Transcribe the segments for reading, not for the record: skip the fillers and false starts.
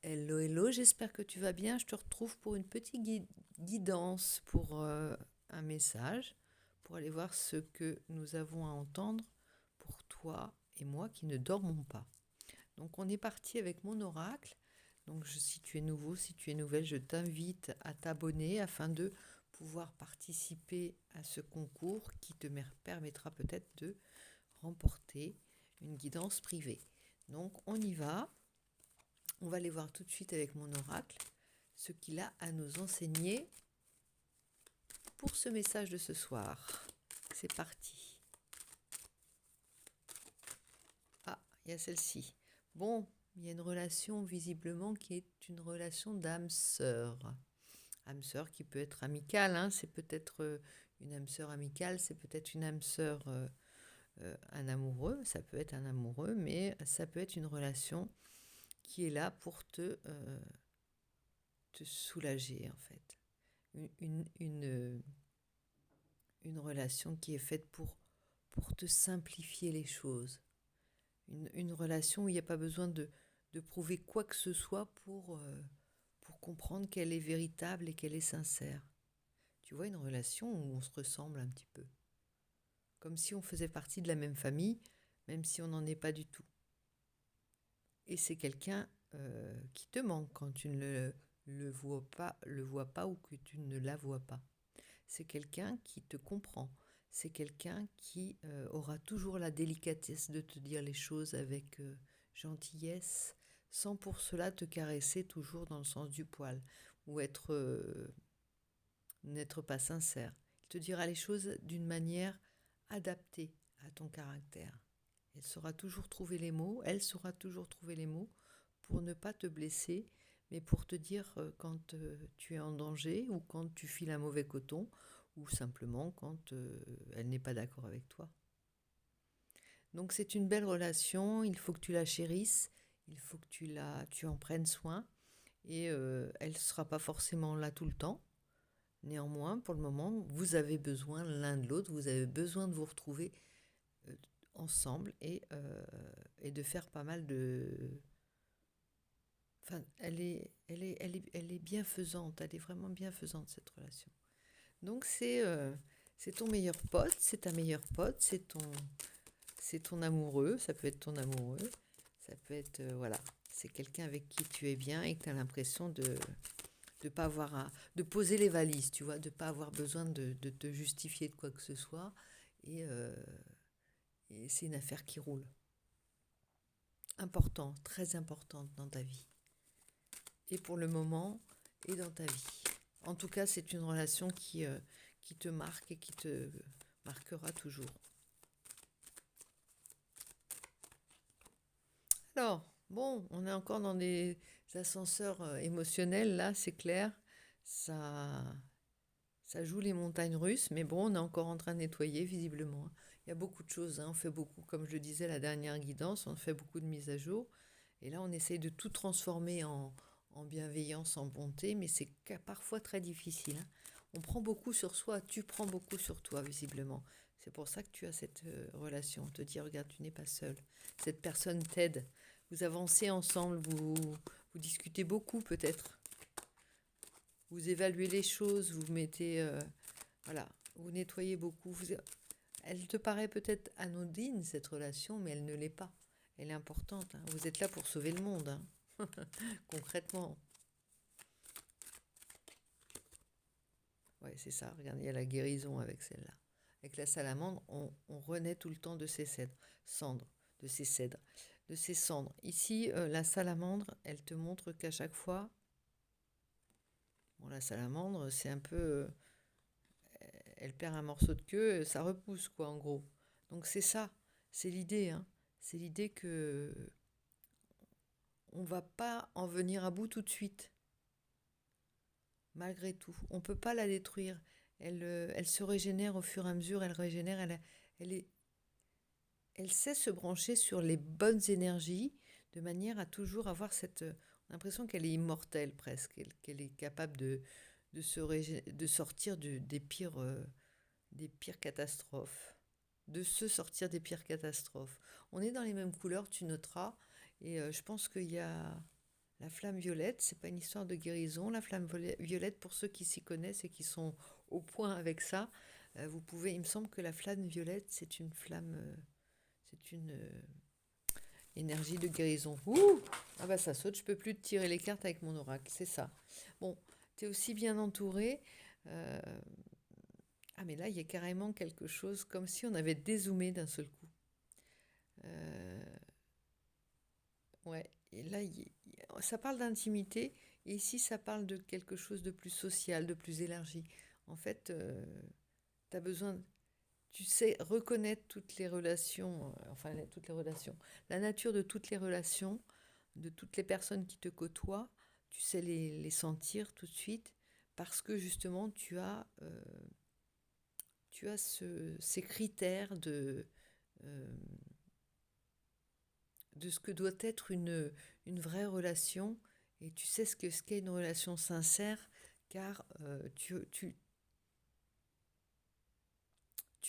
Hello, hello, j'espère que tu vas bien. Je te retrouve pour une petite guidance, pour un message, pour aller voir ce que nous avons à entendre pour toi et moi qui ne dormons pas. Donc on est parti avec mon oracle. Donc si tu es nouveau, si tu es nouvelle, je t'invite à t'abonner afin de pouvoir participer à ce concours qui te permettra peut-être de remporter une guidance privée. Donc on y va. On va aller voir tout de suite avec mon oracle ce qu'il a à nous enseigner pour ce message de ce soir. C'est parti. Ah, il y a celle-ci. Bon, il y a une relation visiblement qui est une relation d'âme sœur. Âme sœur qui peut être amicale, hein. C'est peut-être une âme sœur amicale, c'est peut-être une âme sœur, un amoureux, ça peut être un amoureux, mais ça peut être une relation qui est là pour te soulager en fait. Une relation qui est faite pour te simplifier les choses. Une relation où il n'y a pas besoin de prouver quoi que ce soit pour comprendre qu'elle est véritable et qu'elle est sincère. Tu vois, une relation où on se ressemble un petit peu. Comme si on faisait partie de la même famille, même si on n'en est pas du tout. Et c'est quelqu'un qui te manque quand tu ne le vois pas ou que tu ne la vois pas. C'est quelqu'un qui te comprend. C'est quelqu'un qui aura toujours la délicatesse de te dire les choses avec gentillesse, sans pour cela te caresser toujours dans le sens du poil, ou n'être pas sincère. Il te dira les choses d'une manière adaptée à ton caractère. Elle saura toujours trouver les mots, elle saura toujours trouver les mots pour ne pas te blesser, mais pour te dire quand tu es en danger ou quand tu files un mauvais coton ou simplement quand elle n'est pas d'accord avec toi. Donc c'est une belle relation, il faut que tu la chérisses, il faut que tu en prennes soin et elle ne sera pas forcément là tout le temps. Néanmoins, pour le moment, vous avez besoin l'un de l'autre, vous avez besoin de vous retrouver euh, ensemble et de faire pas mal de... Enfin, elle est bienfaisante, elle est vraiment bienfaisante cette relation. Donc c'est ton meilleur pote, c'est ta meilleure pote, c'est ton amoureux, ça peut être ton amoureux, ça peut être, voilà, c'est quelqu'un avec qui tu es bien et que tu as l'impression de pas avoir de poser les valises, tu vois, de pas avoir besoin de te justifier de quoi que ce soit et c'est une affaire qui roule. Important, très importante dans ta vie. Et pour le moment, et dans ta vie. En tout cas, c'est une relation qui te marque et qui te marquera toujours. Alors, bon, on est encore dans des ascenseurs émotionnels, là, c'est clair. Ça, ça joue les montagnes russes, mais bon, on est encore en train de nettoyer, visiblement. Il y a beaucoup de choses, hein. On fait beaucoup, comme je le disais, la dernière guidance, on fait beaucoup de mises à jour. Et là, on essaye de tout transformer en bienveillance, en bonté, mais c'est parfois très difficile, hein. On prend beaucoup sur soi, tu prends beaucoup sur toi, visiblement. C'est pour ça que tu as cette relation. On te dit, regarde, tu n'es pas seul. Cette personne t'aide. Vous avancez ensemble, vous discutez beaucoup peut-être. Vous évaluez les choses, vous mettez... voilà, vous nettoyez beaucoup. Elle te paraît peut-être anodine, cette relation, mais elle ne l'est pas. Elle est importante, hein. Vous êtes là pour sauver le monde, hein. Concrètement. Ouais, c'est ça. Regarde, il y a la guérison avec celle-là. Avec la salamandre, on renaît tout le temps de ses cendres, de ses cèdres, de ses cendres. Ici, la salamandre, elle te montre qu'à chaque fois, bon, la salamandre, c'est un peu, elle perd un morceau de queue, ça repousse, quoi, en gros. Donc c'est ça, c'est l'idée, hein. C'est l'idée que on va pas en venir à bout tout de suite, malgré tout. On peut pas la détruire. Elle se régénère au fur et à mesure, elle régénère, elle est, elle sait se brancher sur les bonnes énergies de manière à toujours avoir cette l'impression qu'elle est immortelle presque, qu'elle est capable de sortir des pires catastrophes, de se sortir des pires catastrophes. On est dans les mêmes couleurs, tu noteras, et je pense qu'il y a La flamme violette, c'est pas une histoire de guérison. La flamme violette, pour ceux qui s'y connaissent et qui sont au point avec ça, vous pouvez. Il me semble que la flamme violette, c'est une flamme, c'est une énergie de guérison. Ouh, ah bah ça saute. Je peux plus tirer les cartes avec mon oracle. C'est ça. Bon, tu es aussi bien entouré. Euh, Ah mais là, il y a carrément quelque chose comme si on avait dézoomé d'un seul coup. Euh, Ouais, et là, ça parle d'intimité, et ici, ça parle de quelque chose de plus social, de plus élargi. En fait, tu as besoin, tu sais reconnaître toutes les relations, toutes les relations, la nature de toutes les relations, de toutes les personnes qui te côtoient, tu sais les sentir tout de suite, parce que justement, tu as ces critères euh, de ce que doit être une vraie relation, et tu sais ce qu'est une relation sincère, car tu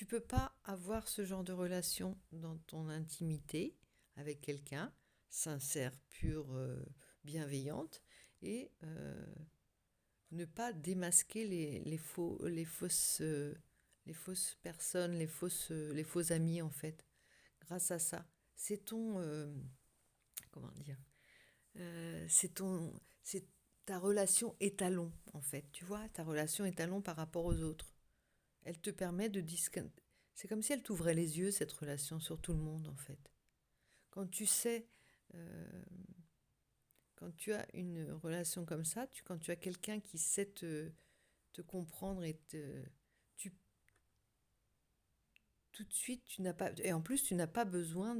peux pas avoir ce genre de relation dans ton intimité avec quelqu'un, sincère, pure, bienveillante, et ne pas démasquer les fausses personnes, les faux amis en fait, grâce à ça. C'est ton, comment dire, c'est ta relation étalon, en fait. Tu vois, ta relation étalon par rapport aux autres. Elle te permet de distinguer. C'est comme si elle t'ouvrait les yeux, cette relation, sur tout le monde, en fait. Quand tu sais, euh, quand tu as une relation comme ça, quand tu as quelqu'un qui sait te comprendre tu, tout de suite, tu n'as pas, et en plus, tu n'as pas besoin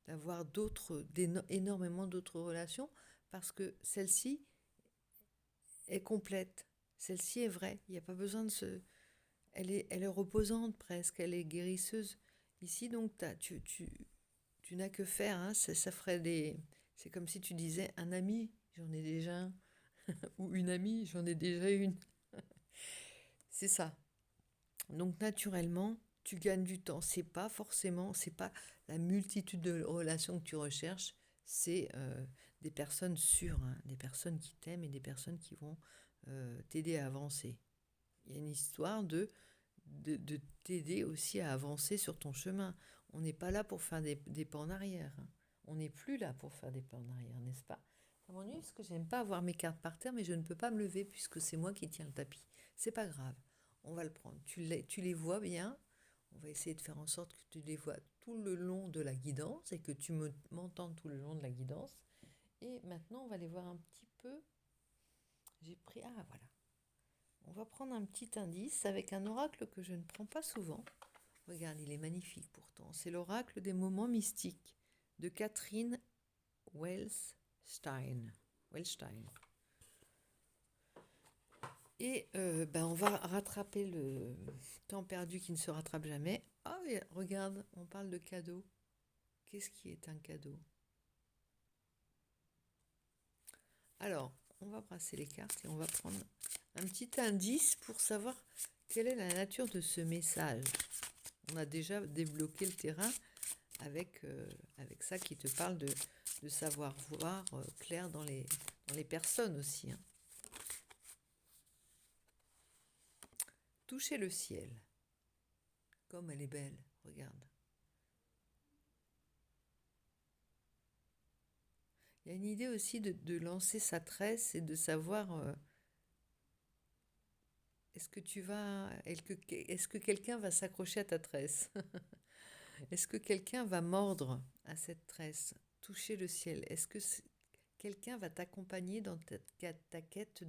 d'avoir énormément d'autres relations, parce que celle-ci est complète. Celle-ci est vraie. Il n'y a pas besoin de se. Elle est reposante presque. Elle est guérisseuse. Ici, donc, tu n'as que faire. Hein, ça ferait des. C'est comme si tu disais un ami, j'en ai déjà un. Ou une amie, j'en ai déjà une. C'est ça. Donc, naturellement, tu gagnes du temps. C'est pas la multitude de relations que tu recherches. C'est des personnes sûres, hein, des personnes qui t'aiment et des personnes qui vont t'aider à avancer. Il y a une histoire de t'aider aussi à avancer sur ton chemin. On n'est pas là pour faire des pas en arrière. Hein. On n'est plus là pour faire des pas en arrière, n'est-ce pas? Ça m'ennuie parce que j'aime pas avoir mes cartes par terre, mais je ne peux pas me lever puisque c'est moi qui tiens le tapis. C'est pas grave. On va le prendre. Tu les vois bien. On va essayer de faire en sorte que tu les vois tout le long de la guidance et que tu m'entendes tout le long de la guidance. Et maintenant, on va les voir un petit peu. J'ai pris. Ah, voilà. On va prendre un petit indice avec un oracle que je ne prends pas souvent. Regarde, il est magnifique pourtant. C'est l'oracle des moments mystiques de Catherine Wellstein. Et on va rattraper le temps perdu qui ne se rattrape jamais. Ah oui, regarde, on parle de cadeau. Qu'est-ce qui est un cadeau? Alors, on va brasser les cartes et on va prendre un petit indice pour savoir quelle est la nature de ce message. On a déjà débloqué le terrain avec ça qui te parle de savoir voir clair dans les personnes aussi. Hein. Toucher le ciel. Comme elle est belle, regarde. Il y a une idée aussi de lancer sa tresse et de savoir est-ce que quelqu'un va s'accrocher à ta tresse? Est-ce que quelqu'un va mordre à cette tresse? Toucher le ciel. Est-ce que quelqu'un va t'accompagner dans ta quête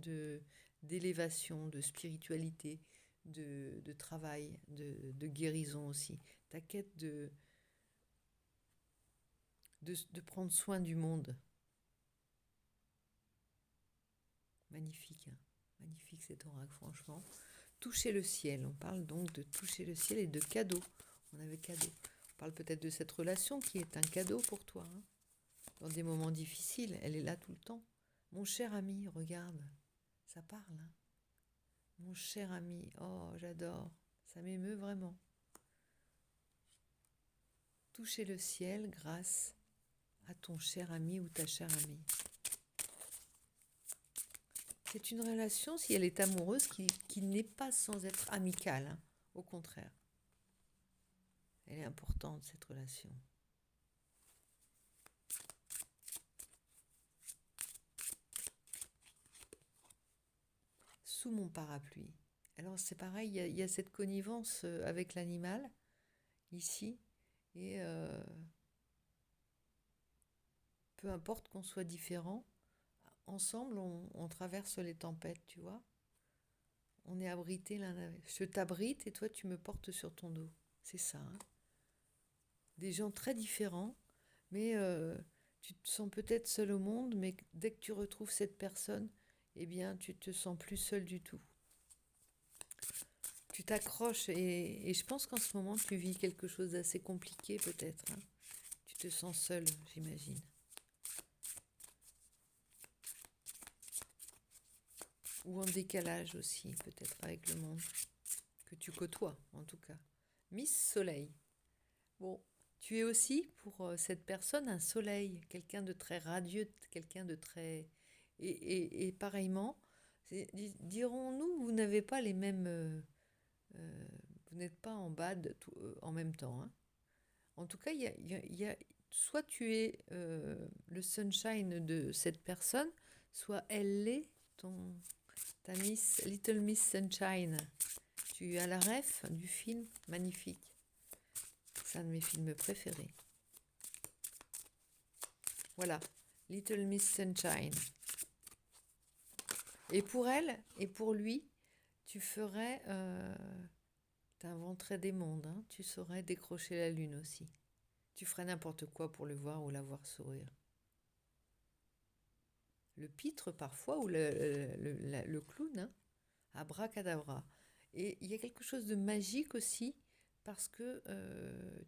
d'élévation, de spiritualité, de travail, de guérison aussi? Ta quête de prendre soin du monde. Magnifique, hein. Magnifique cet oracle, franchement. Toucher le ciel. On parle donc de toucher le ciel et de cadeau. On avait cadeau. On parle peut-être de cette relation qui est un cadeau pour toi. Hein. Dans des moments difficiles, elle est là tout le temps. Mon cher ami, regarde. Ça parle. Hein. Mon cher ami. Oh, j'adore. Ça m'émeut vraiment. Toucher le ciel grâce à ton cher ami ou ta chère amie. C'est une relation, si elle est amoureuse, qui n'est pas sans être amicale, hein. Au contraire. Elle est importante, cette relation. Sous mon parapluie. Alors c'est pareil, il y a cette connivence avec l'animal, ici, et peu importe qu'on soit différent, ensemble on traverse les tempêtes, tu vois. On est abrités l'un avec l'autre. Je t'abrite et toi tu me portes sur ton dos. C'est ça, hein. Des gens très différents, mais tu te sens peut-être seul au monde, mais dès que tu retrouves cette personne, eh bien tu te sens plus seul du tout. Tu t'accroches et je pense qu'en ce moment tu vis quelque chose d'assez compliqué peut-être, hein. Tu te sens seul, j'imagine. Ou en décalage aussi, peut-être avec le monde que tu côtoies, en tout cas. Miss Soleil. Bon, tu es aussi pour cette personne un soleil, quelqu'un de très radieux, quelqu'un de très... Et pareillement, dirons-nous, vous n'avez pas les mêmes... vous n'êtes pas en bad en même temps, hein. En tout cas, il y a soit tu es le sunshine de cette personne, soit elle l'est, ta Little Miss Sunshine. Tu as la ref du film, magnifique. C'est un de mes films préférés. Voilà, Little Miss Sunshine. Et pour elle et pour lui, tu ferais... t'inventerais des mondes, hein. Tu saurais décrocher la lune aussi. Tu ferais n'importe quoi pour le voir ou la voir sourire. Le pitre parfois, ou le clown, hein. Abracadabra. Et il y a quelque chose de magique aussi, parce que,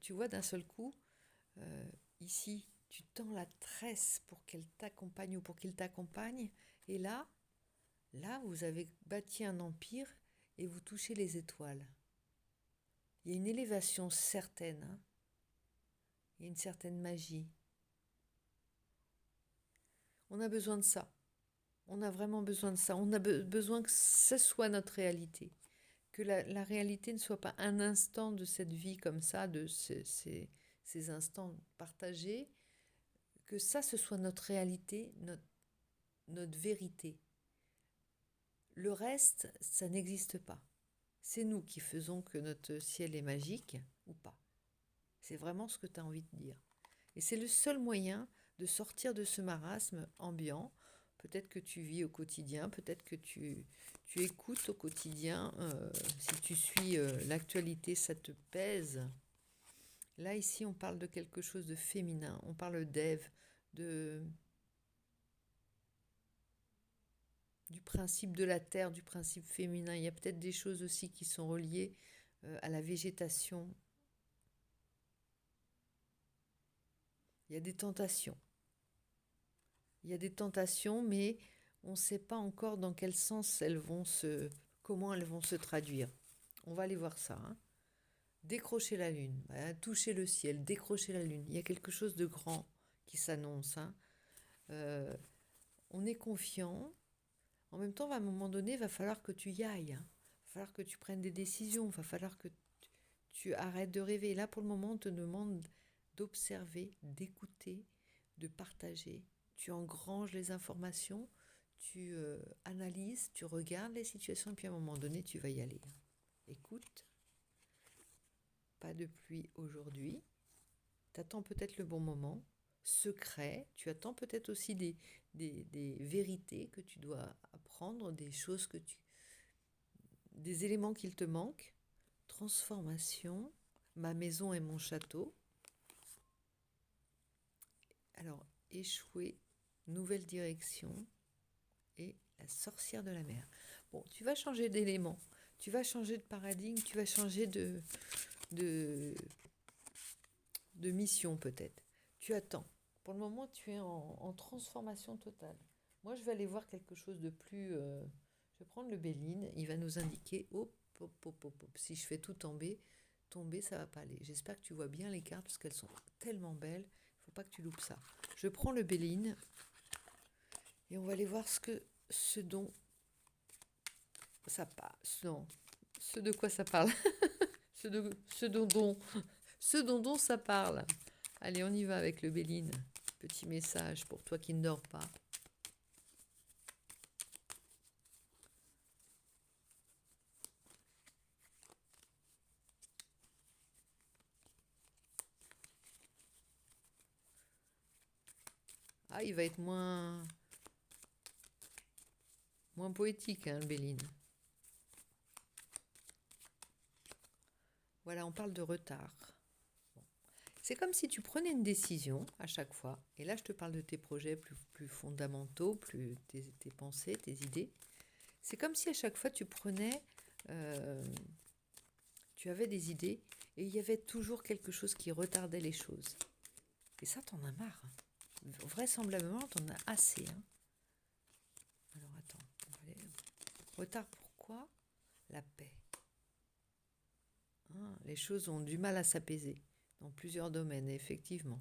tu vois, d'un seul coup, ici, tu tends la tresse pour qu'elle t'accompagne ou pour qu'il t'accompagne, et là, vous avez bâti un empire et vous touchez les étoiles. Il y a une élévation certaine, hein. Il y a une certaine magie. On a besoin de ça. On a vraiment besoin de ça. On a besoin que ce soit notre réalité. Que la réalité ne soit pas un instant de cette vie comme ça, de ces instants partagés. Que ça, ce soit notre réalité, notre vérité. Le reste, ça n'existe pas. C'est nous qui faisons que notre ciel est magique ou pas. C'est vraiment ce que tu as envie de dire. Et c'est le seul moyen de sortir de ce marasme ambiant. Peut-être que tu vis au quotidien, peut-être que tu écoutes au quotidien. Si tu suis l'actualité, ça te pèse. Là, ici, on parle de quelque chose de féminin. On parle d'Ève, du principe de la terre, du principe féminin. Il y a peut-être des choses aussi qui sont reliées à la végétation. Il y a des tentations. Il y a des tentations, mais on ne sait pas encore dans quel sens comment elles vont se traduire. On va aller voir ça, hein. Décrocher la lune, toucher le ciel, décrocher la lune. Il y a quelque chose de grand qui s'annonce, hein. On est confiant. En même temps, à un moment donné, il va falloir que tu y ailles, hein. Il va falloir que tu prennes des décisions. Il va falloir que tu arrêtes de rêver. Là, pour le moment, on te demande d'observer, d'écouter, de partager. Tu engranges les informations, tu analyses, tu regardes les situations, et puis à un moment donné, tu vas y aller. Écoute, pas de pluie aujourd'hui. Tu attends peut-être le bon moment. Secret, tu attends peut-être aussi des vérités que tu dois apprendre, des choses des éléments qu'il te manquent. Transformation, ma maison et mon château. Alors, échouer, nouvelle direction et la sorcière de la mer. Bon, tu vas changer d'élément, tu vas changer de paradigme, tu vas changer de mission peut-être. Tu attends. Pour le moment, tu es en transformation totale. Moi, je vais aller voir quelque chose de plus... je vais prendre le Béline, il va nous indiquer... Hop, hop, hop, hop, hop. Si je fais tout tomber, ça va pas aller. J'espère que tu vois bien les cartes parce qu'elles sont tellement belles. Il ne faut pas que tu loupes ça. Je prends le Béline et on va aller voir ce dont Ça parle. Non. Ce de quoi ça parle. Ce dont ça parle. Allez, on y va avec le Béline. Petit message pour toi qui ne dors pas. Ah, il va être moins poétique, hein, le Béline. Voilà, on parle de retard. Bon. C'est comme si tu prenais une décision à chaque fois. Et là, je te parle de tes projets plus fondamentaux, plus tes pensées, tes idées. C'est comme si à chaque fois tu avais des idées et il y avait toujours quelque chose qui retardait les choses. Et ça, t'en as marre. Vraisemblablement, t'en as assez. Hein. Alors attends, on va aller. Retard pourquoi? La paix. Hein, les choses ont du mal à s'apaiser dans plusieurs domaines, effectivement.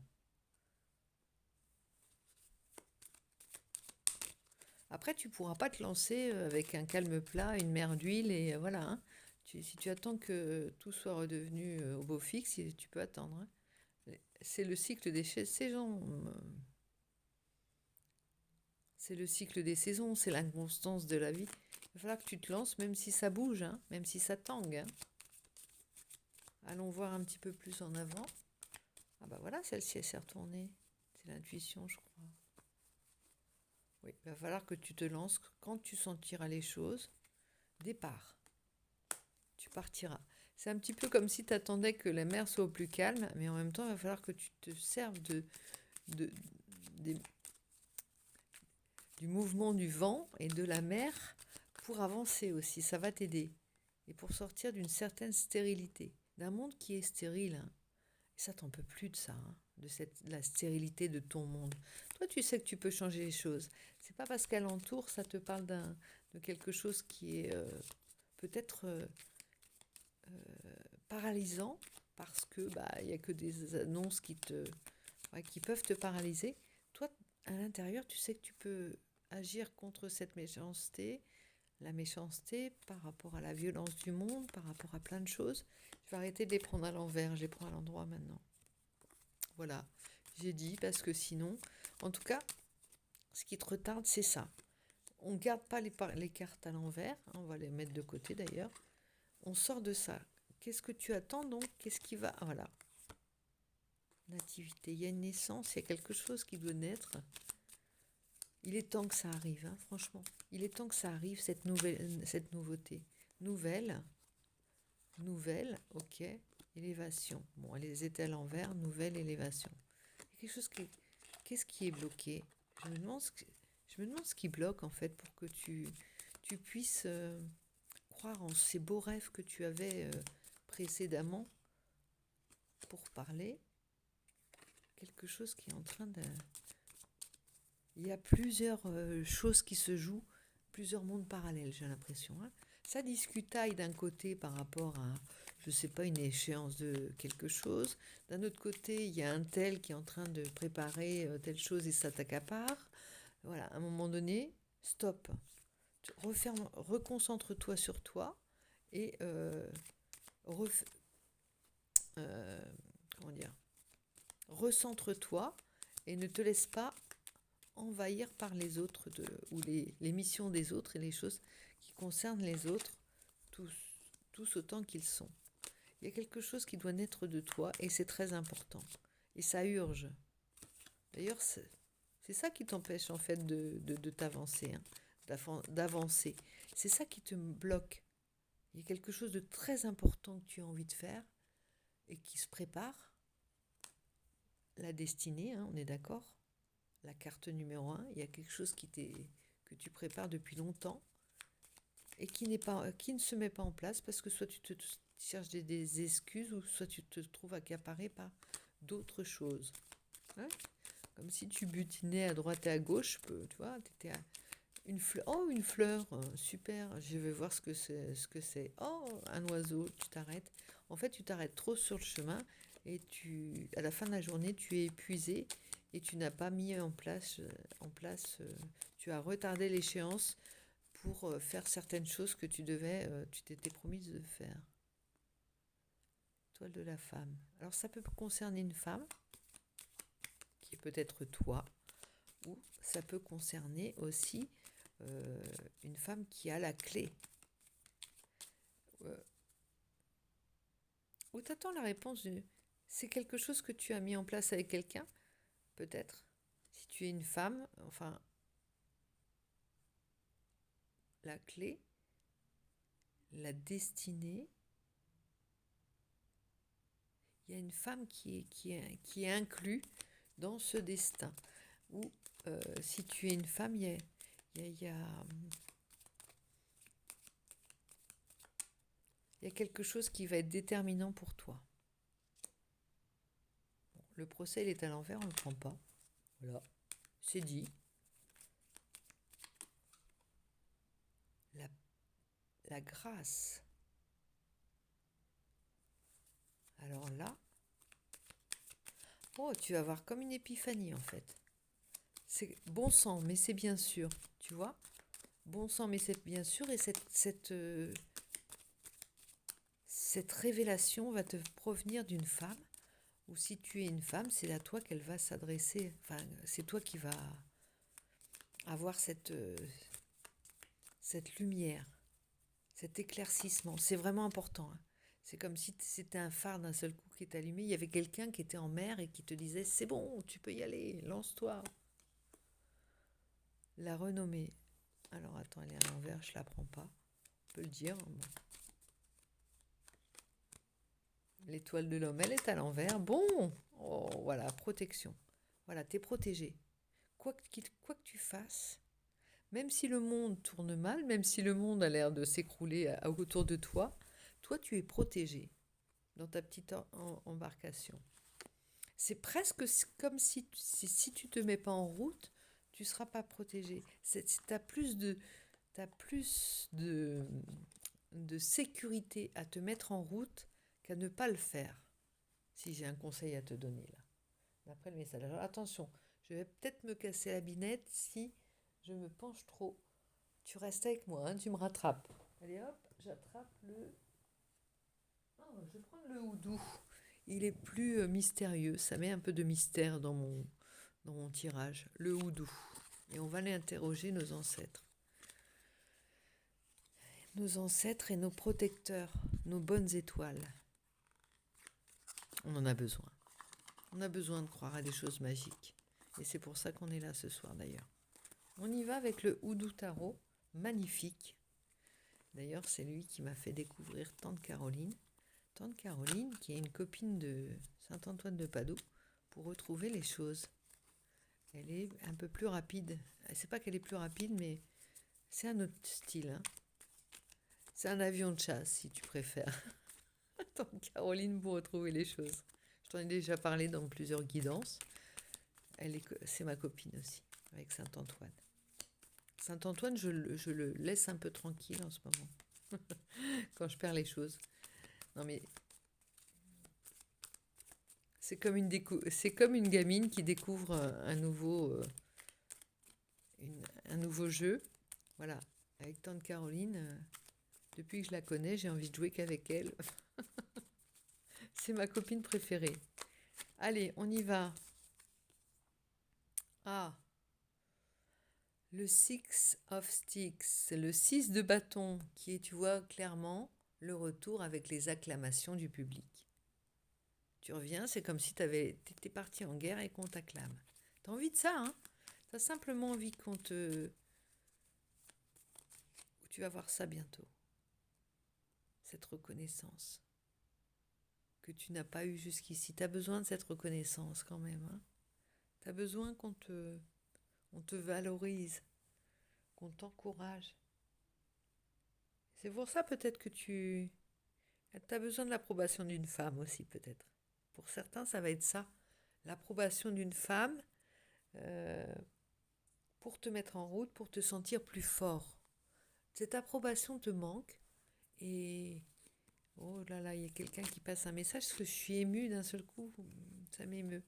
Après, tu ne pourras pas te lancer avec un calme plat, une mer d'huile et voilà. Hein. Si tu attends que tout soit redevenu au beau fixe, tu peux attendre. Hein. C'est le cycle des saisons. C'est le cycle des saisons, c'est l'inconstance de la vie. Il va falloir que tu te lances, même si ça bouge, hein, même si ça tangue. Hein. Allons voir un petit peu plus en avant. Ah bah voilà, celle-ci, elle s'est retournée. C'est l'intuition, je crois. Oui, il va falloir que tu te lances quand tu sentiras les choses. Départ. Tu partiras. C'est un petit peu comme si tu attendais que la mer soit au plus calme, mais en même temps, il va falloir que tu te serves de- du mouvement du vent et de la mer pour avancer aussi. Ça va t'aider. Et pour sortir d'une certaine stérilité, d'un monde qui est stérile. Hein. Et ça, t'en peux plus de ça, hein, la stérilité de ton monde. Toi, tu sais que tu peux changer les choses. C'est pas parce qu'alentour, ça te parle de quelque chose qui est peut-être paralysant, parce que il y a que des annonces qui peuvent te paralyser. Toi, à l'intérieur, tu sais que tu peux agir contre cette méchanceté, la méchanceté par rapport à la violence du monde, par rapport à plein de choses. Je vais arrêter de les prendre à l'envers, je les prends à l'endroit maintenant. Voilà, j'ai dit parce que sinon, en tout cas, ce qui te retarde, c'est ça. On ne garde pas les cartes à l'envers, hein, on va les mettre de côté d'ailleurs. On sort de ça. Qu'est-ce que tu attends donc? Qu'est-ce qui va... Ah, voilà. Nativité, il y a une naissance, il y a quelque chose qui doit naître. Il est temps que ça arrive, hein, franchement. Il est temps que ça arrive, cette nouveauté. Nouvelle, ok. Élévation. Bon, elle était à l'envers, nouvelle élévation. Il y a quelque chose qui... Qu'est-ce qui est bloqué? Je me demande ce qui bloque, en fait, pour que tu puisses croire en ces beaux rêves que tu avais précédemment pour parler. Quelque chose qui est en train de... Il y a plusieurs choses qui se jouent, plusieurs mondes parallèles, j'ai l'impression. Hein. Ça discutaille d'un côté par rapport à, je ne sais pas, une échéance de quelque chose. D'un autre côté, il y a un tel qui est en train de préparer telle chose et ça t'accapare. Voilà, à un moment donné, stop. Reconcentre-toi sur toi et comment dire, recentre-toi et ne te laisse pas envahir par les autres ou les missions des autres et les choses qui concernent les autres, tous autant qu'ils sont. Il y a quelque chose qui doit naître de toi et c'est très important. Et ça urge. D'ailleurs, c'est ça qui t'empêche en fait de t'avancer, hein, d'avancer. C'est ça qui te bloque. Il y a quelque chose de très important que tu as envie de faire et qui se prépare. La destinée, hein, on est d'accord. La carte numéro 1, il y a quelque chose que tu prépares depuis longtemps et qui ne se met pas en place parce que soit tu te cherches des excuses ou soit tu te trouves accaparé par d'autres choses. Hein, comme si tu butinais à droite et à gauche, tu vois, tu étais à une fleur. Oh, une fleur, super, je vais voir ce que c'est. Oh, un oiseau, tu t'arrêtes. En fait, tu t'arrêtes trop sur le chemin et à la fin de la journée, tu es épuisé et tu n'as pas mis en place, tu as retardé l'échéance pour faire certaines choses que tu t'étais promise de faire. Étoile de la femme. Alors ça peut concerner une femme, qui est peut-être toi, ou ça peut concerner aussi une femme qui a la clé. Ou t'attends la réponse c'est quelque chose que tu as mis en place avec quelqu'un, peut-être. Si tu es une femme, enfin, la clé, la destinée. Il y a une femme qui est inclue dans ce destin. Ou si tu es une femme, il y a quelque chose qui va être déterminant pour toi. Bon, le procès, il est à l'envers, on ne le prend pas. Voilà, c'est dit. La grâce. Alors là, oh, tu vas avoir comme une épiphanie en fait. C'est bon sang, mais c'est bien sûr, tu vois. Bon sang, mais c'est bien sûr, et cette révélation va te provenir d'une femme, ou si tu es une femme, c'est à toi qu'elle va s'adresser. Enfin, c'est toi qui vas avoir cette lumière, cet éclaircissement. C'est vraiment important. Hein. C'est comme si c'était un phare d'un seul coup qui est allumé. Il y avait quelqu'un qui était en mer et qui te disait « C'est bon, tu peux y aller, lance-toi ». La renommée. Alors attends, elle est à l'envers, je ne la prends pas. On peut le dire. Bon. L'étoile de l'homme, elle est à l'envers. Bon, oh, voilà, protection. Voilà, tu es protégé. Quoi que tu fasses, même si le monde tourne mal, même si le monde a l'air de s'écrouler autour de toi, toi, tu es protégé dans ta petite embarcation. C'est presque comme si tu te mets pas en route, tu ne seras pas protégé. Tu as plus de sécurité à te mettre en route qu'à ne pas le faire. Si j'ai un conseil à te donner là, d'après le message. Alors attention, je vais peut-être me casser la binette si je me penche trop. Tu restes avec moi, hein, tu me rattrapes. Allez hop, j'attrape le... Oh, je vais prendre le houdou. Il est plus mystérieux, ça met un peu de mystère dans mon tirage. Le houdou. Et on va aller interroger nos ancêtres. Nos ancêtres et nos protecteurs, nos bonnes étoiles. On en a besoin. On a besoin de croire à des choses magiques. Et c'est pour ça qu'on est là ce soir d'ailleurs. On y va avec le Houdou Tarot, magnifique. D'ailleurs, c'est lui qui m'a fait découvrir Tante Caroline. Tante Caroline, qui est une copine de Saint-Antoine de Padoue, pour retrouver les choses. Elle est un peu plus rapide. C'est pas qu'elle est plus rapide, mais c'est un autre style. Hein. C'est un avion de chasse, si tu préfères. Tante Caroline pour retrouver les choses. Je t'en ai déjà parlé dans plusieurs guidances. C'est ma copine aussi, avec Saint-Antoine. Saint-Antoine, je le laisse un peu tranquille en ce moment, quand je perds les choses. Non mais, c'est comme une gamine qui découvre un nouveau jeu. Voilà, avec Tante Caroline, depuis que je la connais, j'ai envie de jouer qu'avec elle. C'est ma copine préférée. Allez, on y va. Ah, le Six of Sticks, le 6 de bâton, qui est, tu vois, clairement le retour avec les acclamations du public. Tu reviens, c'est comme si tu étais parti en guerre et qu'on t'acclame. Tu as envie de ça, hein? Tu as simplement envie tu vas voir ça bientôt. Cette reconnaissance que tu n'as pas eue jusqu'ici. Tu as besoin de cette reconnaissance quand même. Hein? Tu as besoin qu'on te valorise, qu'on t'encourage. C'est pour ça peut-être que tu as besoin de l'approbation d'une femme aussi peut-être. Pour certains, ça va être ça. L'approbation d'une femme pour te mettre en route, pour te sentir plus fort. Cette approbation te manque et... Oh là là, il y a quelqu'un qui passe un message parce que je suis émue d'un seul coup. Ça m'émeut.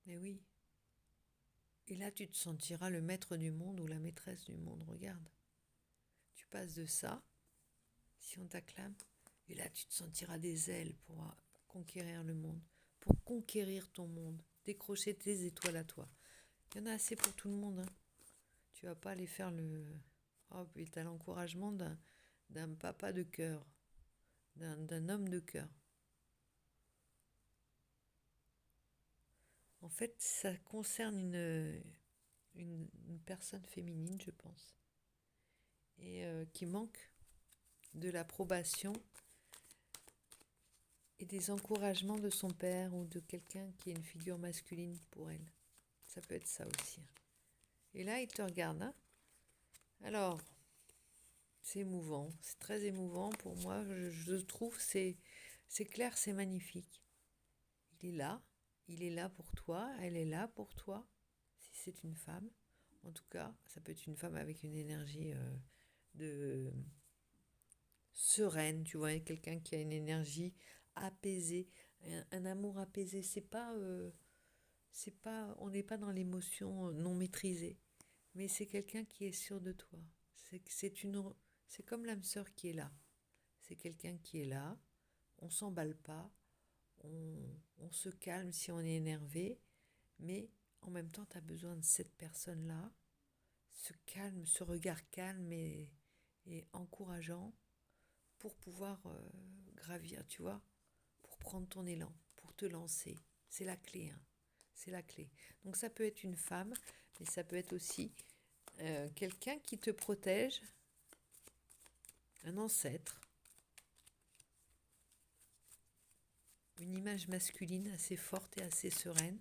Mais oui. Et là, tu te sentiras le maître du monde ou la maîtresse du monde. Regarde, tu passes de ça, si on t'acclame, et là, tu te sentiras des ailes pour conquérir le monde, pour conquérir ton monde, décrocher tes étoiles à toi. Il y en a assez pour tout le monde, hein. Tu vas pas aller faire le... Oh, puis tu as l'encouragement d'un papa de cœur, d'un homme de cœur. En fait, ça concerne une personne féminine, je pense, et qui manque de l'approbation et des encouragements de son père ou de quelqu'un qui est une figure masculine pour elle. Ça peut être ça aussi. Et là, il te regarde, hein. Alors, c'est émouvant, c'est très émouvant pour moi. Je trouve c'est clair, c'est magnifique. Il est là pour toi, elle est là pour toi, si c'est une femme. En tout cas, ça peut être une femme avec une énergie de sereine, tu vois, quelqu'un qui a une énergie apaisée, un amour apaisé. C'est pas, on n'est pas dans l'émotion non maîtrisée, mais c'est quelqu'un qui est sûr de toi. C'est comme l'âme sœur qui est là. C'est quelqu'un qui est là. On s'emballe pas, on se calme si on est énervé, mais en même temps, tu as besoin de cette personne-là, ce calme, ce regard calme et encourageant pour pouvoir gravir, tu vois, pour prendre ton élan, pour te lancer. C'est la clé, hein. C'est la clé. Donc ça peut être une femme, mais ça peut être aussi quelqu'un qui te protège, un ancêtre, une image masculine assez forte et assez sereine,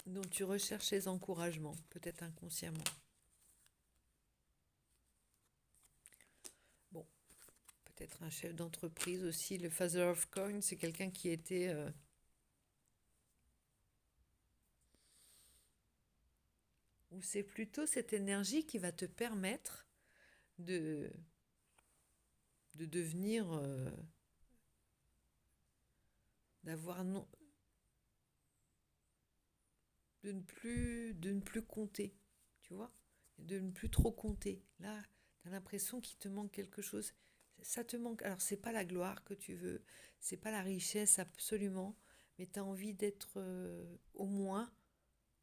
dont tu recherches les encouragements, peut-être inconsciemment. Bon, peut-être un chef d'entreprise aussi. Le Father of Coin, c'est quelqu'un qui était... ou c'est plutôt cette énergie qui va te permettre de devenir... d'avoir non, de ne plus compter, tu vois, de ne plus trop compter. Là, tu as l'impression qu'il te manque quelque chose. Ça te manque. Alors, c'est pas la gloire que tu veux, c'est pas la richesse absolument, mais tu as envie d'être au moins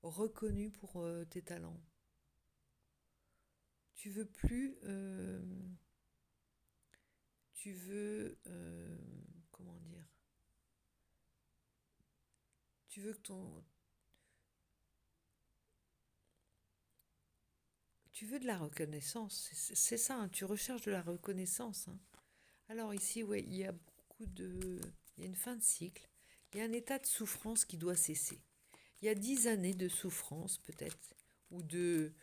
reconnu pour tes talents. Tu veux plus. Tu veux. Comment dire. Tu veux que ton. Tu veux de la reconnaissance. C'est ça, hein, tu recherches de la reconnaissance. Hein. Alors ici, ouais, il y a beaucoup de... Il y a une fin de cycle. Il y a un état de souffrance qui doit cesser. Il y a 10 années de souffrance peut-être, ou de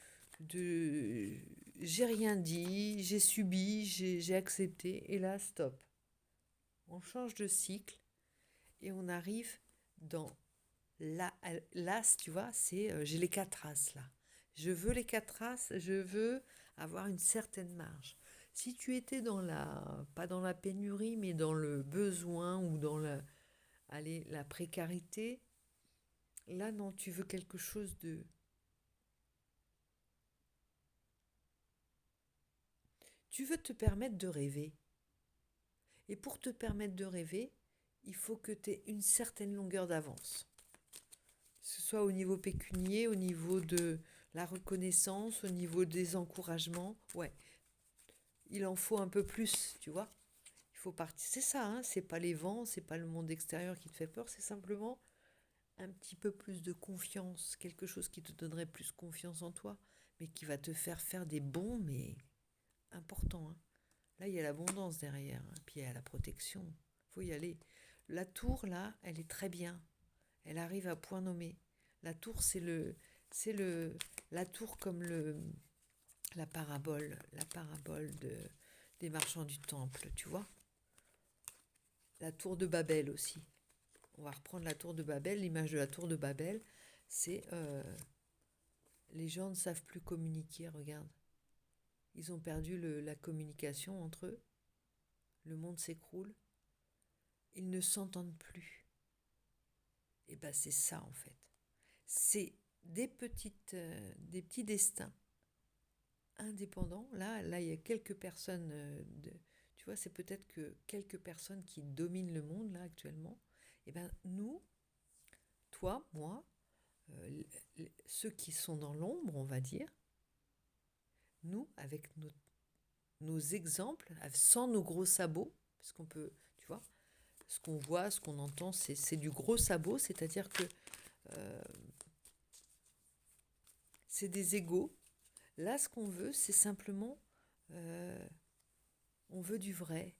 j'ai rien dit, j'ai subi, j'ai accepté, et là, stop. On change de cycle et on arrive dans l'as, tu vois, c'est j'ai les 4 as là. Je veux les 4 as, je veux avoir une certaine marge. Si tu étais dans pas dans la pénurie, mais dans le besoin ou dans la précarité, là non, tu veux quelque chose de... Tu veux te permettre de rêver. Et pour te permettre de rêver, il faut que tu aies une certaine longueur d'avance. Que ce soit au niveau pécunier, au niveau de la reconnaissance, au niveau des encouragements. Ouais, il en faut un peu plus, tu vois. Il faut partir. C'est ça, hein, c'est pas les vents, c'est pas le monde extérieur qui te fait peur, c'est simplement un petit peu plus de confiance, quelque chose qui te donnerait plus confiance en toi, mais qui va te faire des bons, mais importants. Hein. Là, il y a l'abondance derrière, hein, puis il y a la protection. Il faut y aller. La tour, là, elle est très bien. Elle arrive à point nommé. La tour, la tour comme la parabole des marchands du temple, tu vois. La tour de Babel aussi. On va reprendre la tour de Babel. L'image de la tour de Babel, c'est les gens ne savent plus communiquer, regarde. Ils ont perdu la communication entre eux. Le monde s'écroule. Ils ne s'entendent plus. Et ben c'est ça en fait. C'est des petits destins indépendants. Là, il y a quelques personnes, tu vois, c'est peut-être que quelques personnes qui dominent le monde là actuellement. Et ben nous, toi, moi, ceux qui sont dans l'ombre, on va dire, nous, avec nos exemples, sans nos gros sabots, parce qu'on peut, tu vois, ce qu'on voit, ce qu'on entend, c'est du gros sabot, c'est-à-dire que euh, c'est des égos. Là, ce qu'on veut, c'est simplement, on veut du vrai.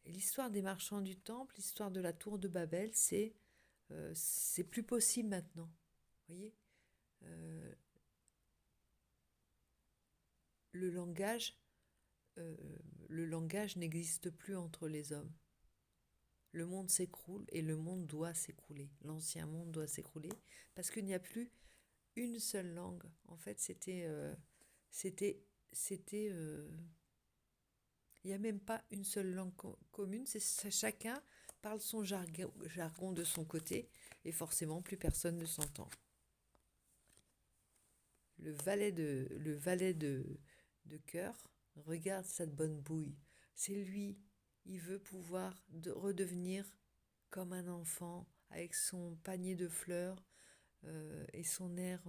Et l'histoire des marchands du temple, l'histoire de la tour de Babel, c'est plus possible maintenant. Vous voyez, euh, le langage, euh, le langage n'existe plus entre les hommes. Le monde s'écroule et le monde doit s'écrouler. L'ancien monde doit s'écrouler parce qu'il n'y a plus une seule langue. En fait, c'était, il n'y a même pas une seule langue commune. Chacun parle son jargon de son côté et forcément plus personne ne s'entend. Le valet de cœur regarde cette bonne bouille. C'est lui. Il veut pouvoir redevenir comme un enfant avec son panier de fleurs et son air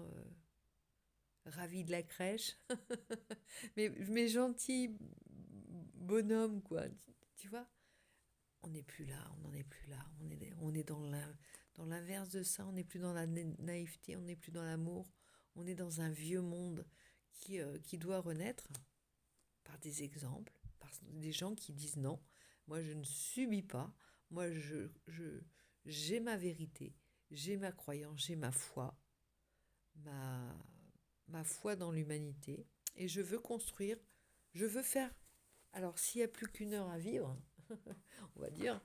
ravi de la crèche. mais gentil bonhomme, quoi. Tu vois, on n'est plus là, on n'en est plus là. On est dans l'inverse de ça. On n'est plus dans la naïveté, on n'est plus dans l'amour. On est dans un vieux monde qui doit renaître par des exemples, par des gens qui disent non, moi je ne subis pas, moi j'ai ma vérité, j'ai ma croyance, j'ai ma foi, ma, ma foi dans l'humanité, et je veux construire, je veux faire. Alors s'il n'y a plus qu'une heure à vivre, on va dire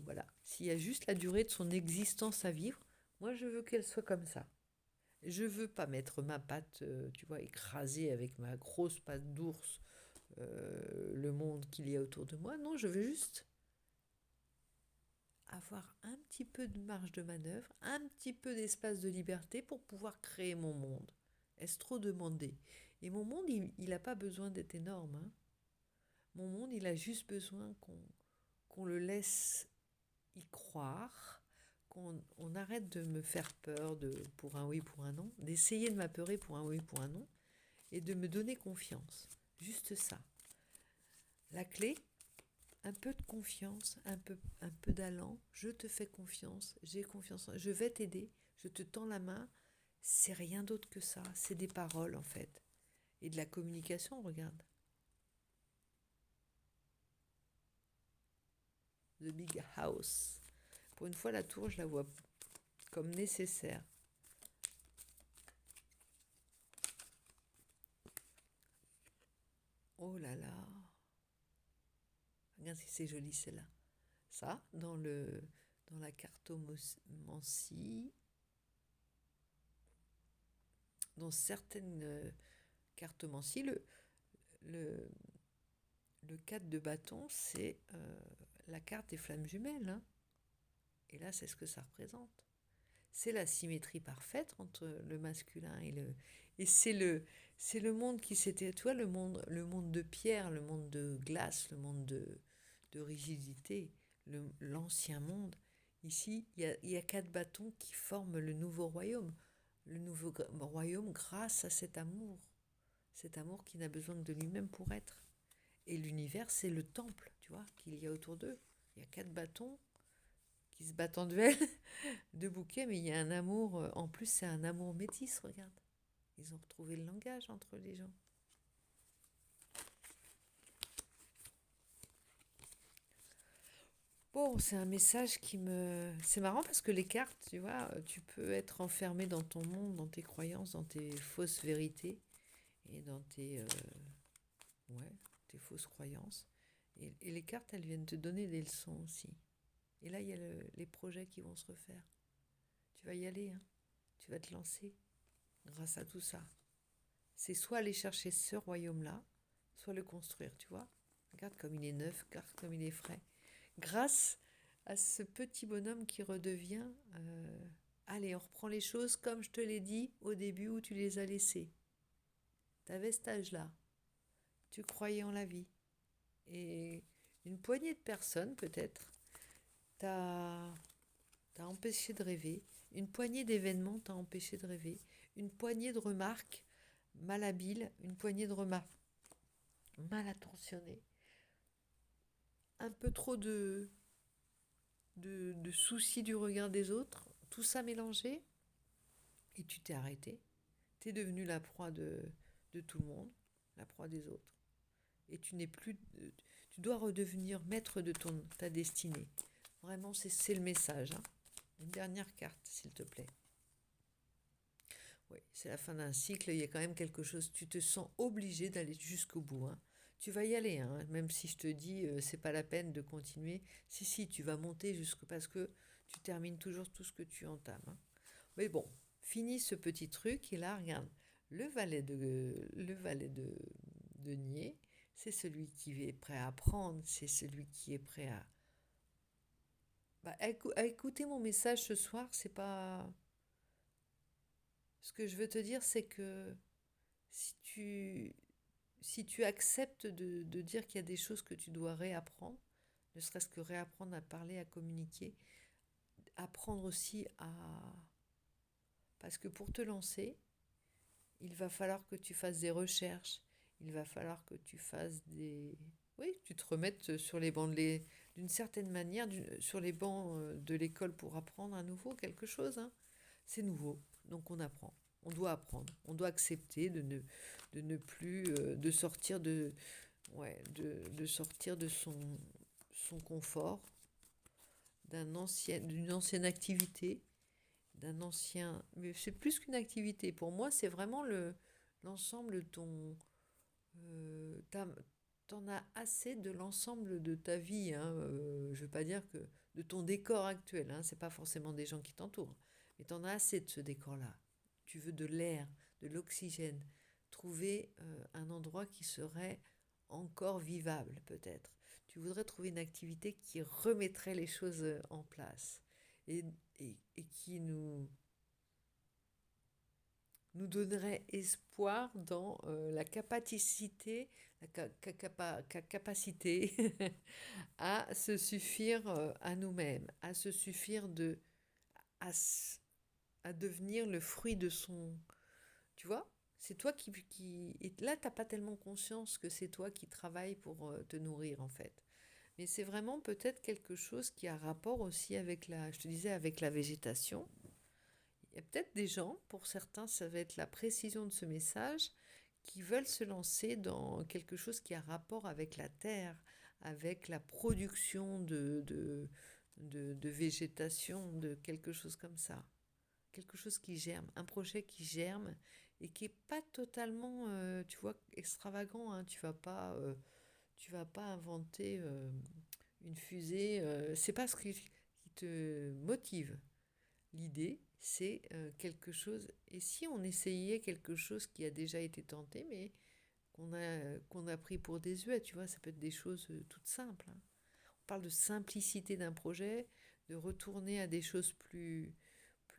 voilà, s'il y a juste la durée de son existence à vivre, moi je veux qu'elle soit comme ça. Je veux pas mettre ma patte, tu vois, écrasée avec ma grosse patte d'ours, le monde qu'il y a autour de moi. Non, je veux juste avoir un petit peu de marge de manœuvre, un petit peu d'espace de liberté pour pouvoir créer mon monde. Est-ce trop demandé? Et mon monde, il n'a pas besoin d'être énorme. Hein. Mon monde, il a juste besoin qu'on le laisse y croire, qu'on arrête de me faire peur pour un oui, pour un non, d'essayer de m'apeurer pour un oui, pour un non, et de me donner confiance. Juste ça. La clé, un peu de confiance, un peu d'allant, je te fais confiance, j'ai confiance, je vais t'aider, je te tends la main, c'est rien d'autre que ça, c'est des paroles en fait. Et de la communication, regarde. The Big House. Pour une fois, la tour, je la vois comme nécessaire. Oh là là. Regarde si c'est joli celle-là. Ça, dans la cartomancie, dans certaines cartomancies, le 4 de bâton, c'est la carte des flammes jumelles. Hein. Et là, c'est ce que ça représente. C'est la symétrie parfaite entre le masculin et le... Et c'est le monde qui s'était... Tu vois, le monde de pierre, le monde de glace, le monde de rigidité, l'ancien monde. Ici, il y a 4 bâtons qui forment le nouveau royaume. Le nouveau royaume grâce à cet amour. Cet amour qui n'a besoin que de lui-même pour être. Et l'univers, c'est le temple, tu vois, qu'il y a autour d'eux. Il y a 4 bâtons qui se battent en duel, 2 bouquets, mais il y a un amour, en plus c'est un amour métis, regarde. Ils ont retrouvé le langage entre les gens. Bon, c'est un message qui me... C'est marrant parce que les cartes, tu vois, tu peux être enfermé dans ton monde, dans tes croyances, dans tes fausses vérités et dans tes fausses croyances. Et les cartes, elles viennent te donner des leçons aussi. Et là, il y a les projets qui vont se refaire. Tu vas y aller, hein. Tu vas te lancer grâce à tout ça. C'est soit aller chercher ce royaume-là, soit le construire, tu vois. Regarde comme il est neuf, regarde comme il est frais. Grâce à ce petit bonhomme qui redevient, allez, on reprend les choses comme je te l'ai dit au début où tu les as laissées. Tu avais cet âge-là, tu croyais en la vie. Et une poignée de personnes, peut-être, t'as empêché de rêver. Une poignée d'événements t'a empêché de rêver. Une poignée de remarques malhabiles, une poignée de remarques mal attentionnées. Un peu trop de soucis du regard des autres. Tout ça mélangé. Et tu t'es arrêté. Tu es devenu la proie de tout le monde, la proie des autres. Et tu n'es plus... Tu dois redevenir maître de ta destinée. Vraiment, c'est le message. Hein. Une dernière carte, s'il te plaît. Oui, c'est la fin d'un cycle, il y a quand même quelque chose, tu te sens obligé d'aller jusqu'au bout. Hein. Tu vas y aller, hein, même si je te dis, c'est pas la peine de continuer. Si, tu vas monter parce que tu termines toujours tout ce que tu entames. Hein. Mais bon, finis ce petit truc, et là, regarde, le valet de denier, c'est celui qui est prêt à apprendre, c'est celui qui est prêt à... à écouter mon message ce soir, c'est pas... Ce que je veux te dire, c'est que si tu acceptes de dire qu'il y a des choses que tu dois réapprendre, ne serait-ce que réapprendre à parler, à communiquer, apprendre aussi à... Parce que pour te lancer, il va falloir que tu fasses des recherches, il va falloir que tu fasses des... Oui, tu te remettes sur les bancs d'une certaine manière, sur les bancs de l'école pour apprendre à nouveau quelque chose. Hein. C'est nouveau, donc on apprend. On doit apprendre, on doit accepter de ne plus, de sortir de sortir de son confort, d'une ancienne activité, mais c'est plus qu'une activité. Pour moi, c'est vraiment l'ensemble de ton, t'en as assez de l'ensemble de ta vie. Hein, je veux pas dire que de ton décor actuel. Hein, c'est pas forcément des gens qui t'entourent, mais t'en as assez de ce décor-là. Tu veux de l'air, de l'oxygène. Trouver un endroit qui serait encore vivable, peut-être. Tu voudrais trouver une activité qui remettrait les choses en place et, et qui nous donnerait espoir dans la capacité, capacité à se suffire à nous-mêmes, à se suffire à, à devenir le fruit de son... Tu vois, c'est toi qui... Et là, tu n'as pas tellement conscience que c'est toi qui travailles pour te nourrir, en fait. Mais c'est vraiment peut-être quelque chose qui a rapport aussi avec je te disais, avec la végétation. Il y a peut-être des gens, pour certains, ça va être la précision de ce message, qui veulent se lancer dans quelque chose qui a rapport avec la terre, avec la production de végétation, de quelque chose comme ça. Quelque chose qui germe, un projet qui germe et qui n'est pas totalement, tu vois, extravagant. Hein. Tu vas pas inventer une fusée. C'est pas ce qui te motive. L'idée, c'est quelque chose. Et si on essayait quelque chose qui a déjà été tenté, mais qu'on a pris pour désuet, tu vois, ça peut être des choses toutes simples. Hein. On parle de simplicité d'un projet, de retourner à des choses plus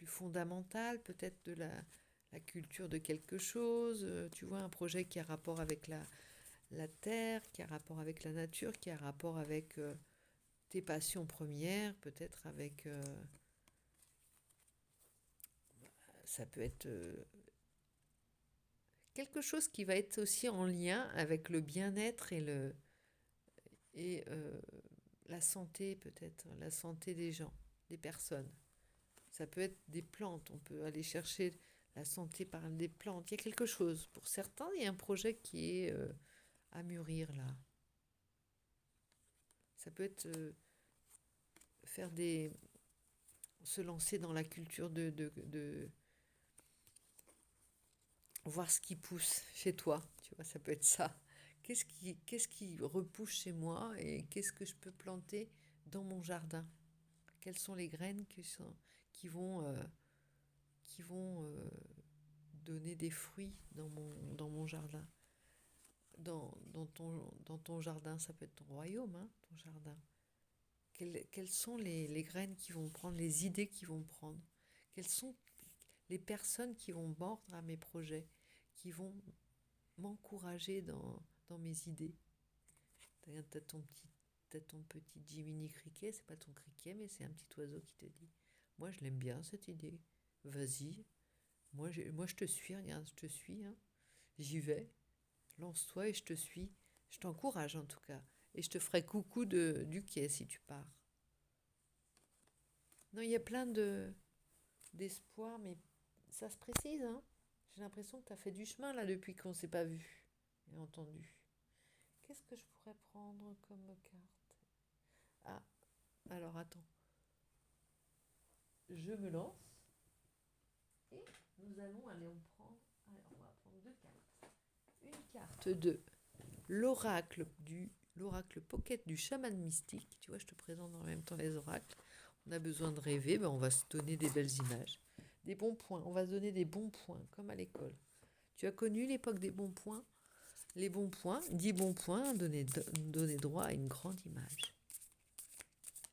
fondamentales, peut-être de la culture de quelque chose. Tu vois, un projet qui a rapport avec la terre, qui a rapport avec la nature, qui a rapport avec tes passions premières, peut-être avec... ça peut être quelque chose qui va être aussi en lien avec le bien-être et la santé, peut-être, la santé des gens, des personnes. Ça peut être des plantes, on peut aller chercher la santé par des plantes. Il y a quelque chose. Pour certains, il y a un projet qui est à mûrir là. Ça peut être se lancer dans la culture de voir ce qui pousse chez toi, tu vois, ça peut être ça. Qu'est-ce qui repousse chez moi et qu'est-ce que je peux planter dans mon jardin? Quelles sont les graines qui vont, qui vont donner des fruits dans mon jardin? Dans ton jardin, ça peut être ton royaume, hein, ton jardin. quelles sont les graines qui vont prendre, les idées qui vont prendre, quelles sont les personnes qui vont mordre à mes projets, qui vont m'encourager dans mes idées. T'as ton petit Jiminy Cricket, c'est pas ton criquet, mais c'est un petit oiseau qui te dit « Moi, je l'aime bien, cette idée. Vas-y. Moi, je te suis, regarde, je te suis. Hein. J'y vais. Lance-toi et je te suis. Je t'encourage, en tout cas. Et je te ferai coucou du quai si tu pars. » Non, il y a plein d'espoir, mais ça se précise, hein. J'ai l'impression que tu as fait du chemin, là, depuis qu'on ne s'est pas vu et entendu. Qu'est-ce que je pourrais prendre comme carte? Ah, alors attends. Je me lance. Et nous allons aller on va prendre deux cartes. Une carte de l'oracle Pocket du chaman mystique. Tu vois, je te présente en même temps les oracles. On a besoin de rêver, on va se donner des belles images. Des bons points, on va se donner des bons points, comme à l'école. Tu as connu l'époque des bons points? Les bons points, 10 bons points donnaient droit à une grande image.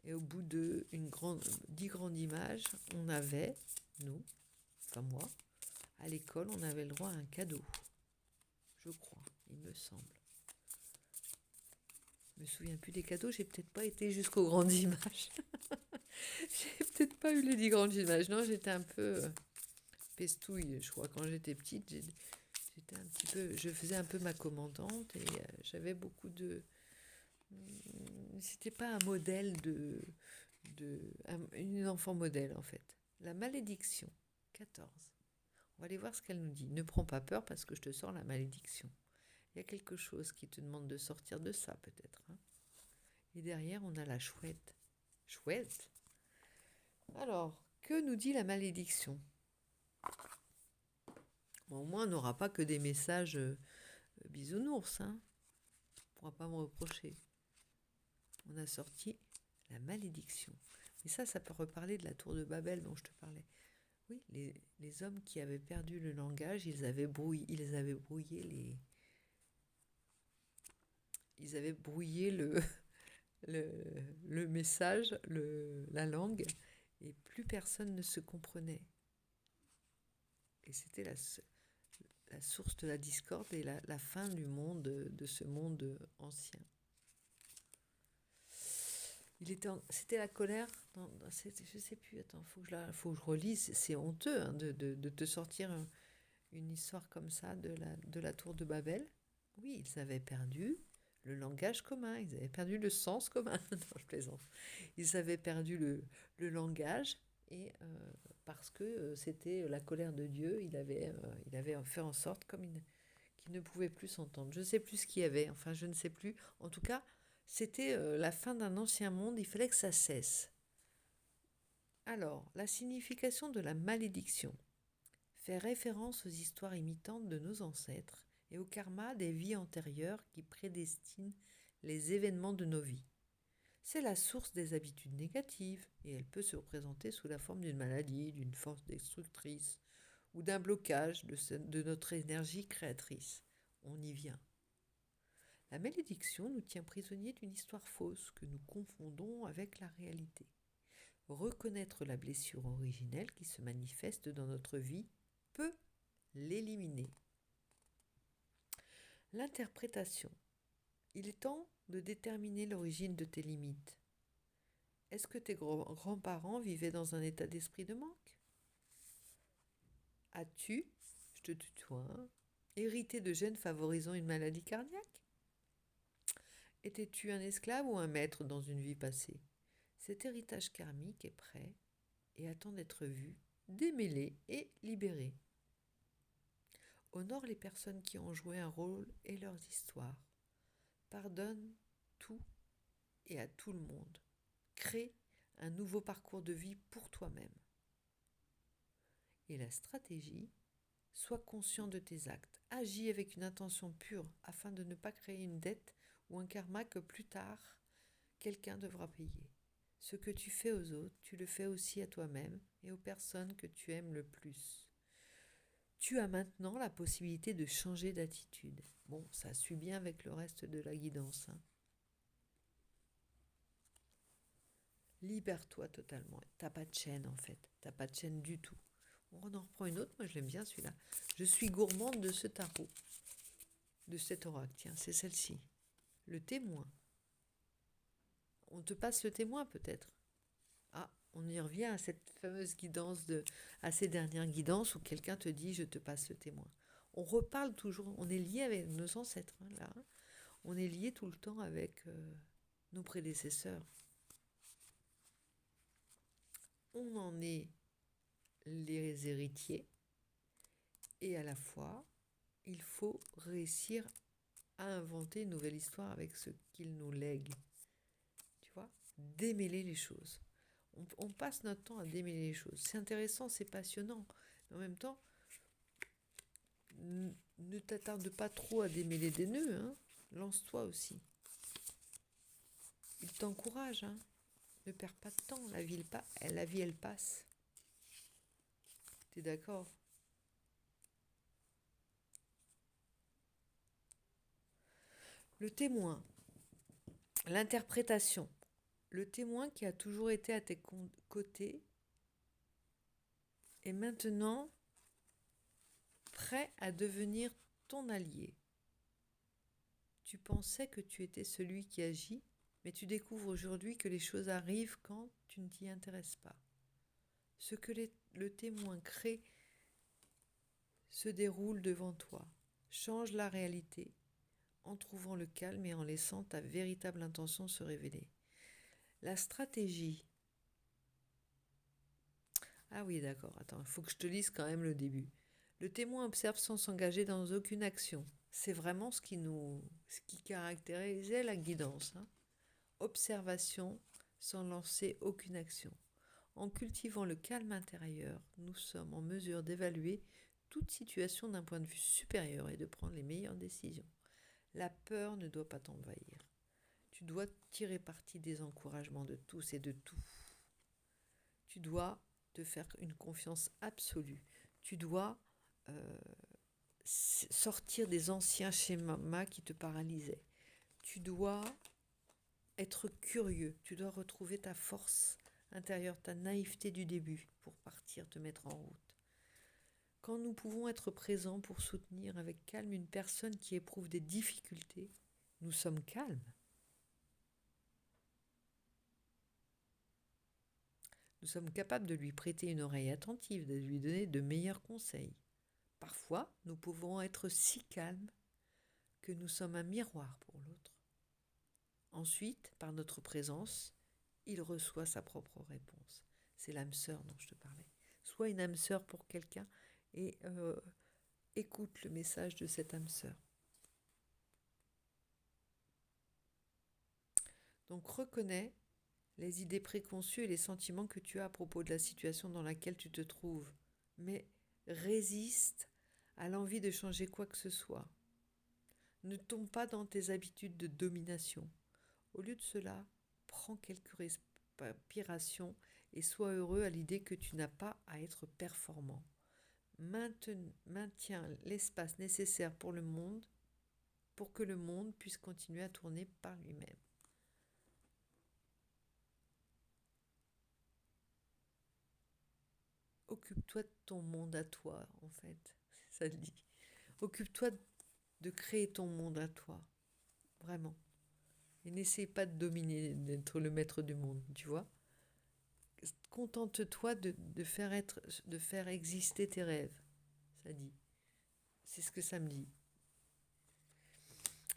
Et au bout de 10 grandes images, on avait, nous, enfin moi, à l'école, on avait le droit à un cadeau. Je crois, il me semble. Je me souviens plus des cadeaux, j'ai peut-être pas été jusqu'aux grandes images. J'ai peut-être pas eu les 10 grandes images. Non, j'étais un peu pestouille, je crois. Quand j'étais petite, j'étais un petit peu, je faisais un peu ma commandante et j'avais beaucoup de. C'était pas un modèle une enfant modèle en fait. La malédiction, 14. On va aller voir ce qu'elle nous dit. Ne prends pas peur parce que je te sors la malédiction. Il y a quelque chose qui te demande de sortir de ça peut-être. Hein. Et derrière, on a la chouette. Chouette. Alors, que nous dit la malédiction? Bon, au moins, on n'aura pas que des messages bisounours. Hein. On ne pourra pas me reprocher. On a sorti la malédiction. Et ça peut reparler de la tour de Babel dont je te parlais. Oui, les hommes qui avaient perdu le langage, ils avaient brouillé le message, la langue, et plus personne ne se comprenait. Et c'était la source de la discorde et la fin du monde, de ce monde ancien. C'était la colère. Je sais plus. Attends, faut que je relise. C'est honteux hein, de te sortir une histoire comme ça de la tour de Babel. Oui, ils avaient perdu le langage commun. Ils avaient perdu le sens commun. Non, je plaisante. Ils avaient perdu le langage et parce que c'était la colère de Dieu. Il avait fait en sorte qu'ils ne pouvaient plus s'entendre. Je ne sais plus ce qu'il y avait. Enfin, je ne sais plus. En tout cas. C'était la fin d'un ancien monde, il fallait que ça cesse. Alors, la signification de la malédiction fait référence aux histoires imitantes de nos ancêtres et au karma des vies antérieures qui prédestinent les événements de nos vies. C'est la source des habitudes négatives et elle peut se représenter sous la forme d'une maladie, d'une force destructrice ou d'un blocage de notre énergie créatrice. On y vient. La malédiction nous tient prisonniers d'une histoire fausse que nous confondons avec la réalité. Reconnaître la blessure originelle qui se manifeste dans notre vie peut l'éliminer. L'interprétation. Il est temps de déterminer l'origine de tes limites. Est-ce que tes grands-parents vivaient dans un état d'esprit de manque? As-tu, je te tutoie, hérité de gènes favorisant une maladie cardiaque? Étais-tu un esclave ou un maître dans une vie passée? Cet héritage karmique est prêt et attend d'être vu, démêlé et libéré. Honore les personnes qui ont joué un rôle et leurs histoires. Pardonne tout et à tout le monde. Crée un nouveau parcours de vie pour toi-même. Et la stratégie, sois conscient de tes actes. Agis avec une intention pure afin de ne pas créer une dette ou un karma que plus tard, quelqu'un devra payer. Ce que tu fais aux autres, tu le fais aussi à toi-même et aux personnes que tu aimes le plus. Tu as maintenant la possibilité de changer d'attitude. Bon, ça suit bien avec le reste de la guidance. Hein. Libère-toi totalement. T'as pas de chaîne en fait. T'as pas de chaîne du tout. On en reprend une autre. Moi, je l'aime bien celui-là. Je suis gourmande de ce tarot, de cet oracle. Tiens, c'est celle-ci. Le témoin. On te passe le témoin peut-être. Ah, on y revient à cette fameuse guidance, à ces dernières guidances où quelqu'un te dit je te passe le témoin. On reparle toujours, on est lié avec nos ancêtres, hein, là. On est lié tout le temps avec nos prédécesseurs. On en est les héritiers et à la fois, il faut réussir à inventer une nouvelle histoire avec ce qu'ils nous lèguent. Tu vois, démêler les choses. On passe notre temps à démêler les choses. C'est intéressant, c'est passionnant. Mais en même temps, ne t'attarde pas trop à démêler des nœuds. Hein. Lance-toi aussi. Il t'encourage. Hein. Ne perds pas de temps. La vie, elle passe. T'es d'accord? Le témoin. L'interprétation. Le témoin qui a toujours été à tes côtés est maintenant prêt à devenir ton allié. Tu pensais que tu étais celui qui agit, mais tu découvres aujourd'hui que les choses arrivent quand tu ne t'y intéresses pas. Ce que le témoin crée se déroule devant toi. Change la réalité en trouvant le calme et en laissant ta véritable intention se révéler. La stratégie. Ah oui, d'accord. Attends, il faut que je te lise quand même le début. Le témoin observe sans s'engager dans aucune action. C'est vraiment ce qui caractérisait la guidance. Hein. Observation sans lancer aucune action. En cultivant le calme intérieur, nous sommes en mesure d'évaluer toute situation d'un point de vue supérieur et de prendre les meilleures décisions. La peur ne doit pas t'envahir. Tu dois tirer parti des encouragements de tous et de tout. Tu dois te faire une confiance absolue. Tu dois sortir des anciens schémas qui te paralysaient. Tu dois être curieux. Tu dois retrouver ta force intérieure, ta naïveté du début pour partir, te mettre en route. Quand nous pouvons être présents pour soutenir avec calme une personne qui éprouve des difficultés, nous sommes calmes. Nous sommes capables de lui prêter une oreille attentive, de lui donner de meilleurs conseils. Parfois, nous pouvons être si calmes que nous sommes un miroir pour l'autre. Ensuite, par notre présence, il reçoit sa propre réponse. C'est l'âme sœur dont je te parlais. Sois une âme sœur pour quelqu'un et écoute le message de cette âme sœur. Donc reconnais les idées préconçues et les sentiments que tu as à propos de la situation dans laquelle tu te trouves, mais résiste à l'envie de changer quoi que ce soit. Ne tombe pas dans tes habitudes de domination. Au lieu de cela, prends quelques respirations et sois heureux à l'idée que tu n'as pas à être performant. Maintiens l'espace nécessaire pour que le monde puisse continuer à tourner par lui-même. Occupe-toi de ton monde à toi, en fait. Ça le dit. Occupe-toi de créer ton monde à toi. Vraiment. Et n'essaie pas de dominer, d'être le maître du monde, tu vois. Contente-toi de faire exister tes rêves. Ça dit. C'est ce que ça me dit.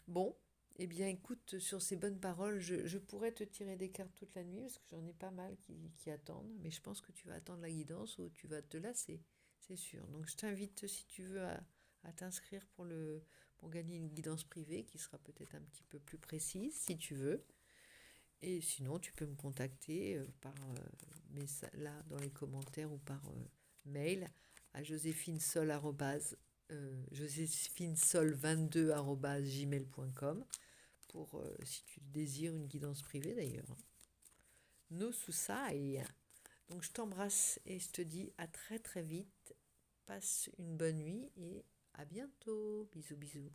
Bon, eh bien écoute, sur ces bonnes paroles, je pourrais te tirer des cartes toute la nuit, parce que j'en ai pas mal qui attendent, mais je pense que tu vas attendre la guidance ou tu vas te lasser, c'est sûr. Donc je t'invite, si tu veux, à t'inscrire pour gagner une guidance privée qui sera peut-être un petit peu plus précise, si tu veux. Et sinon, tu peux me contacter par là dans les commentaires ou par mail à joséphinesol22@gmail.com pour si tu désires une guidance privée d'ailleurs. No Susai. Donc je t'embrasse et je te dis à très très vite. Passe une bonne nuit et à bientôt. Bisous bisous.